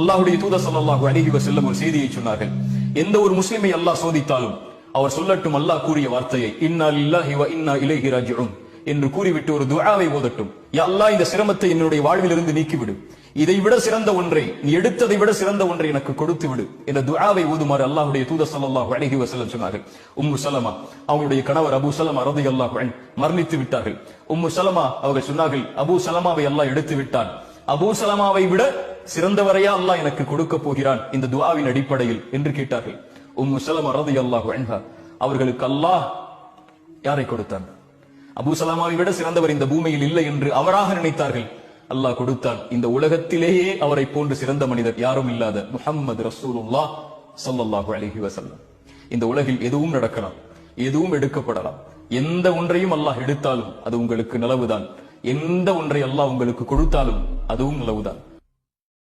அல்லாஹ்வுடைய தூதர் ஸல்லல்லாஹு அலைஹி வஸல்லம் ஒரு செய்தியை சொன்னார்கள். எந்த ஒரு முஸ்லிமை அல்லாஹ் சோதித்தாலும் அவர் சொல்லட்டும் அல்லாஹ் கூறிய வார்த்தையை, இன்னா லில்லாஹி வ இன்னா இலைஹி ராஜிஊன் என்று கூறிவிட்டு ஒரு துஆவை ஓதட்டும். யா அல்லாஹ், இந்த சிரமத்தை என்னுடைய வாழ்விலிருந்து நீக்கிவிடு, இதை விட சிறந்த ஒன்றை, நீ எடுத்ததை விட சிறந்த ஒன்றை எனக்கு கொடுத்து விடு என்ற துஆவை ஓதுமாறு அல்லாஹ்வுடைய தூதர் ஸல்லல்லாஹு அலைஹி வஸல்லம் சொன்னார்கள். உம்மு சலமா அவங்களுடைய கணவர் அபூ சலமா ரலியல்லாஹு அன்ஹு மரணித்து விட்டார்கள். உம்மு சலமா அவர்கள் சொன்னார்கள், அபூ சலமாவை அல்லாஹ் எடுத்து விட்டான், அபூ சலமாவை விட சிறந்தவரையா அல்லாஹ் எனக்கு கொடுக்க போகிறான் இந்த துஆவின் அடிப்படையில் என்று கேட்டார்கள். உம்மு சலமா ரலியல்லாஹு அன்ஹா அவர்களுக்கு அல்லாஹ் யாரை கொடுத்தான்? அபூ சலமாவை விட சிறந்தவர் இந்த பூமியில் இல்லை என்று அவராக நினைத்தார்கள். அல்லாஹ் கொடுத்தான். இந்த உலகத்திலேயே அவரை போன்று சிறந்த மனிதர் யாரும் இல்லாத முஹம்மது ரசூலுல்லாஹ் ஸல்லல்லாஹு அலைஹி வஸல்லம். இந்த உலகில் எதுவும் நடக்கலாம், எதுவும் எடுக்கப்படலாம். எந்த ஒன்றையும் அல்லாஹ் எடுத்தாலும் அது உங்களுக்கு நலவுதான், எந்த ஒன்றை அல்லாஹ் உங்களுக்கு கொடுத்தாலும் அதுவும் நலவுதான்.